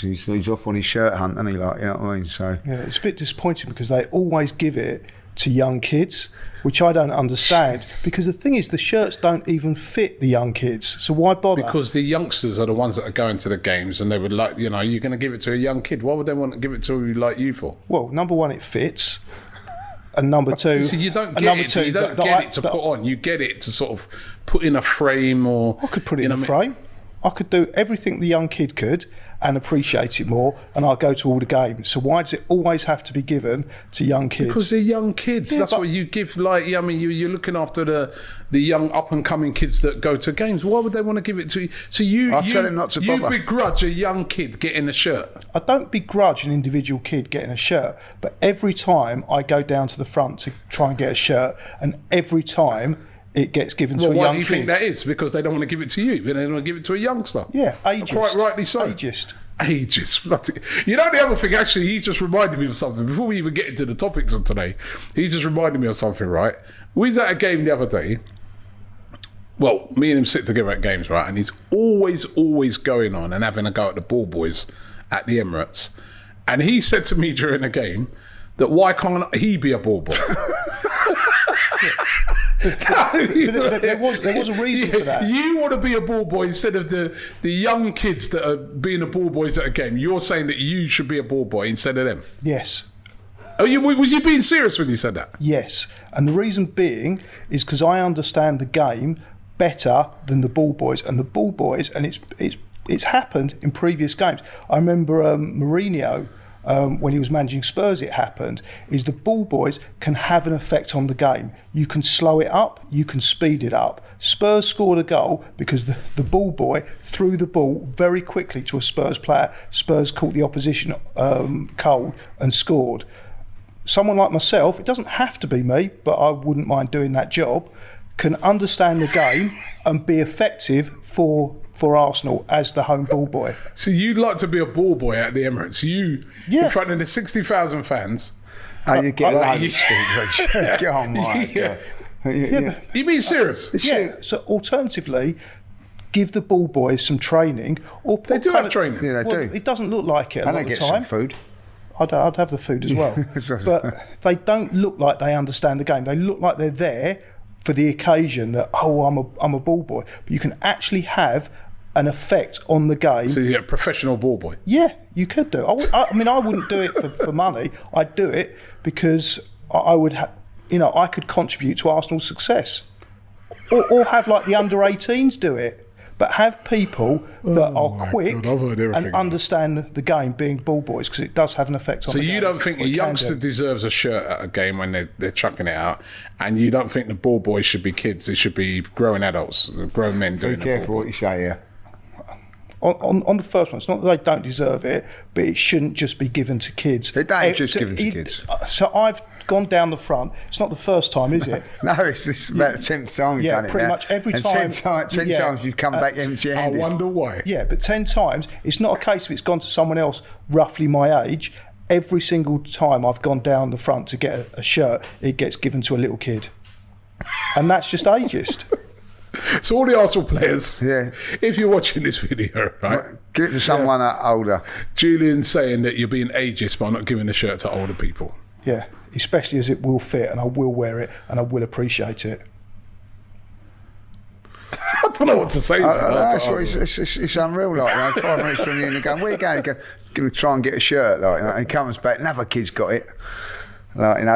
He's off on his shirt hunt, isn't he? Like, you know what I mean? So yeah, it's a bit disappointing because they always give it to young kids, which I don't understand. Because the thing is, the shirts don't even fit the young kids, so why bother? Because the youngsters are the ones that are going to the games, and they would like, you know, you're going to give it to a young kid. Why would they want to give it to like you for? Well, number one, it fits. And number two, so you don't get it. You don't get it to put on. You get it to sort of put in a frame, or I could put it in a frame. I could do everything the young kid could and appreciate it more, and I'll go to all the games. So why does it always have to be given to young kids? Because they're young kids. Yeah, that's what you give. Like, I mean, you're looking after the young up and coming kids that go to games. Why would they want to give it to you? So I'll tell him not to bother. You begrudge a young kid getting a shirt. I don't begrudge an individual kid getting a shirt, but every time I go down to the front to try and get a shirt, and every time it gets given to a young kid. Why do you think that is? Because they don't want to give it to you, but they want to give it to a youngster. Yeah, ageist. Quite rightly so. Ageist. You know, the other thing, actually, he's just reminded me of something. Before we even get into the topics of today, he's just reminded me of something, right? We was at a game the other day. Well, me and him sit together at games, right? And he's always going on and having a go at the ball boys at the Emirates. And he said to me during the game that why can't he be a ball boy? there was a reason for that. You want to be a ball boy instead of the young kids that are being the ball boys at a game. You're saying that you should be a ball boy instead of them. Yes. Was you being serious when you said that? Yes, and the reason being is because I understand the game better than the ball boys, and the ball boys, and it's happened in previous games. I remember Mourinho. When he was managing Spurs, it happened, is the ball boys can have an effect on the game. You can slow it up, you can speed it up. Spurs scored a goal because the ball boy threw the ball very quickly to a Spurs player. Spurs caught the opposition cold and scored. Someone like myself, it doesn't have to be me, but I wouldn't mind doing that job, can understand the game and be effective for Arsenal as the home ball boy. So you'd like to be a ball boy at the Emirates? In front of the 60,000 fans? Oh, you get loads, Steve. Go on, Mike. Yeah. You mean serious? Yeah. So alternatively, give the ball boys some training. Or they do have training. Yeah, they do. It doesn't look like it a lot of the time. And they get some food. I'd have the food as well. But they don't look like they understand the game. They look like they're there for the occasion that, I'm a ball boy. But you can actually have an effect on the game. So you're a professional ball boy? Yeah, you could do. I mean, I wouldn't do it for money. I'd do it because I would, I could contribute to Arsenal's success, or have like the under-18s do it. But have people that are quick and understand the game being ball boys, because it does have an effect on the game. So you don't think a youngster deserves a shirt at a game when they're chucking it out, and you don't think the ball boys should be kids, it should be grown adults, grown men doing it? Be careful what you say here. On the first one, it's not that they don't deserve it, but it shouldn't just be given to kids. They don't just given to kids. So I've gone down the front. It's not the first time, is it? No, it's about the 10th time you've done it. Yeah, pretty much every time. 10 times you've come back empty-handed. I wonder why. Yeah, but 10 times, it's not a case of it's gone to someone else roughly my age. Every single time I've gone down the front to get a shirt, it gets given to a little kid. And that's just ageist. So all the Arsenal players, if you're watching this video, right, give it to someone older. Julian's saying that you're being ageist by not giving the shirt to older people. Yeah, especially as it will fit, and I will wear it, and I will appreciate it. I don't know what to say. It's unreal. Like 5 minutes from you, and you're going, where are you going? You're going to try and get a shirt, and he comes back. Another kid's got it. And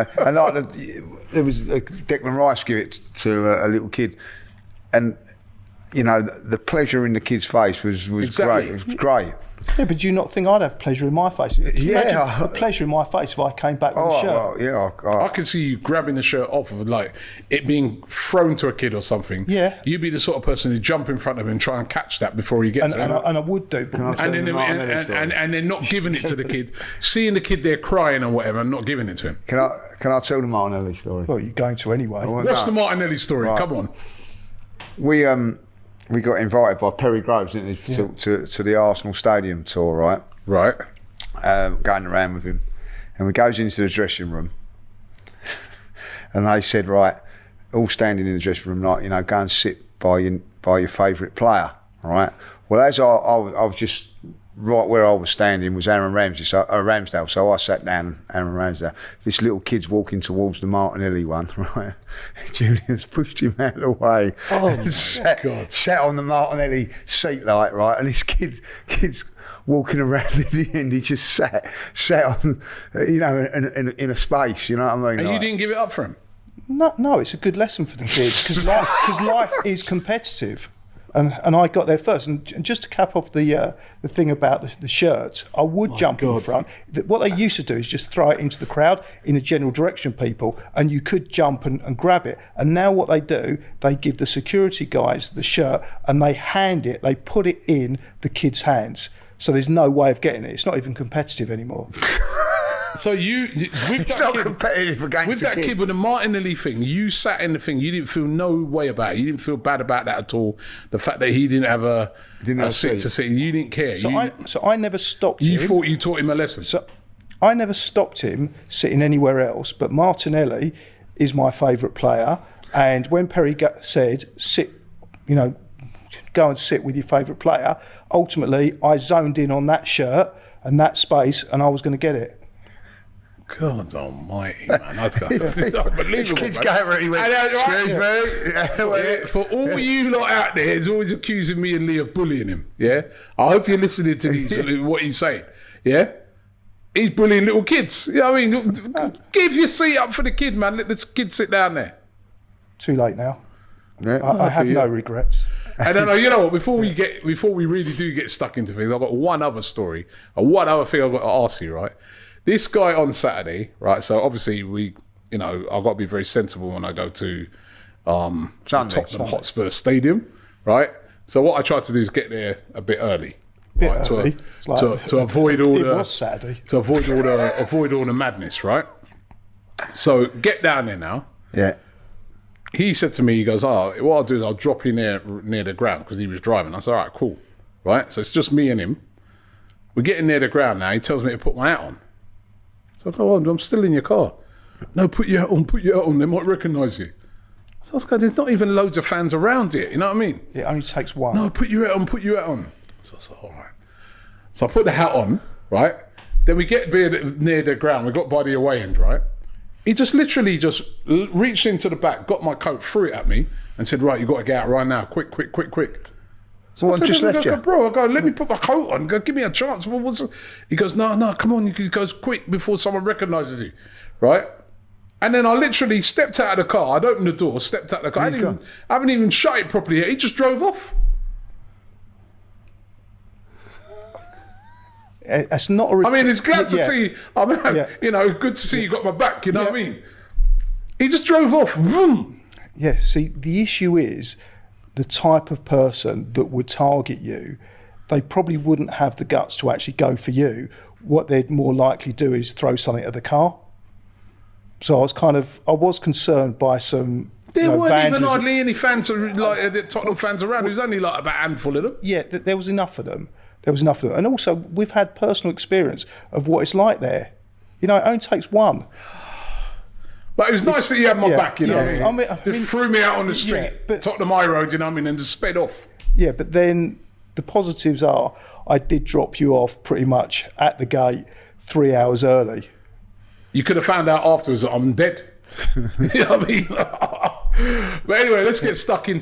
there was Declan Rice give it to a little kid. And, the pleasure in the kid's face was great. It was great. Yeah, but do you not think I'd have pleasure in my face? Yeah. The pleasure in my face if I came back with a shirt. Well, I can see you grabbing the shirt off of like it being thrown to a kid or something. Yeah. You'd be the sort of person who'd jump in front of him and try and catch that before he gets it. And I would do. And then not giving it to the kid, seeing the kid there crying or whatever and not giving it to him. Can I tell the Martinelli story? Well, you're going to anyway. What's the Martinelli story? Right. Come on. We got invited by Perry Groves, didn't we, to the Arsenal Stadium tour, right? Right. Going around with him. And we goes into the dressing room. And they said, right, all standing in the dressing room, like, go and sit by your favourite player, right? Well, as I was just right where I was standing was Aaron Ramsdale, so I sat down Aaron Ramsdale. This little kid's walking towards the Martinelli one, right? Julian's pushed him out of the way. God. Sat on the Martinelli seat light, right? And this kid's walking around in the end. He just sat on, in a space, you know what I mean? And you didn't give it up for him? No, it's a good lesson for the kids because life is competitive. And I got there first. And just to cap off the thing about the shirts, I would jump in front. What they used to do is just throw it into the crowd in a general direction, people, and you could jump and grab it. And now what they do, they give the security guys the shirt and they put it in the kids' hands. So there's no way of getting it. It's not even competitive anymore. So it's not competitive against with that kid with the Martinelli thing, you sat in the thing, you didn't feel no way about it. You didn't feel bad about that at all. The fact that he didn't have a seat to sit, you didn't care. So I never stopped him. You thought you taught him a lesson. So I never stopped him sitting anywhere else, but Martinelli is my favourite player. And when Perry said, go and sit with your favourite player, ultimately I zoned in on that shirt and that space and I was going to get it. God almighty, man. That's unbelievable. This kid's going where he went, excuse me. For all you lot out there, he's always accusing me and Lee of bullying him, yeah? I hope you're listening to what he's saying, yeah? He's bullying little kids. You know what I mean? Give your seat up for the kid, man. Let this kid sit down there. Too late now. Yeah. I have no regrets. And then, you know what, before we really do get stuck into things, I've got one other story, one other thing I've got to ask you, right? This guy on Saturday, right? So obviously I've got to be very sensible when I go to Tottenham Hotspur Stadium, right? So what I try to do is get there a bit early, right? To avoid all the madness, right? So get down there now. Yeah. He said to me, he goes, what I'll do is I'll drop you near the ground because he was driving. I said, all right, cool, right? So it's just me and him. We're getting near the ground now. He tells me to put my hat on. So I go, I'm still in your car. No, put your hat on, they might recognise you. So I was going, there's not even loads of fans around here, you know what I mean? It only takes one. No, put your hat on. So I said, all right. So I put the hat on, right? Then we get near the ground, we got by the away end, right? He just literally reached into the back, got my coat, threw it at me, and said, right, you got to get out right now, quick. So I just left you. Bro, I go, let me put my coat on. Go, give me a chance. He goes, no, come on. He goes, quick, before someone recognises you, right? And then I literally stepped out of the car. I'd opened the door, stepped out of the car. I haven't even shut it properly yet. He just drove off. It's not a... I mean, it's glad to see... I mean, good to see you got my back, you know what I mean? He just drove off. Vroom. Yeah, see, the issue is... the type of person that would target you, they probably wouldn't have the guts to actually go for you. What they'd more likely do is throw something at the car. So I was concerned by some... There weren't even hardly any fans, like Tottenham fans around. There was only like about a handful of them. Yeah, there was enough of them. And also, we've had personal experience of what it's like there. You know, it only takes one. But it was nice that you had my back, you know what I mean? I just threw me out on the street, Tottenham High Road, you know what I mean, and just sped off. Yeah, but then the positives are I did drop you off pretty much at the gate 3 hours early. You could have found out afterwards that I'm dead. You know what I mean? But anyway, let's get stuck into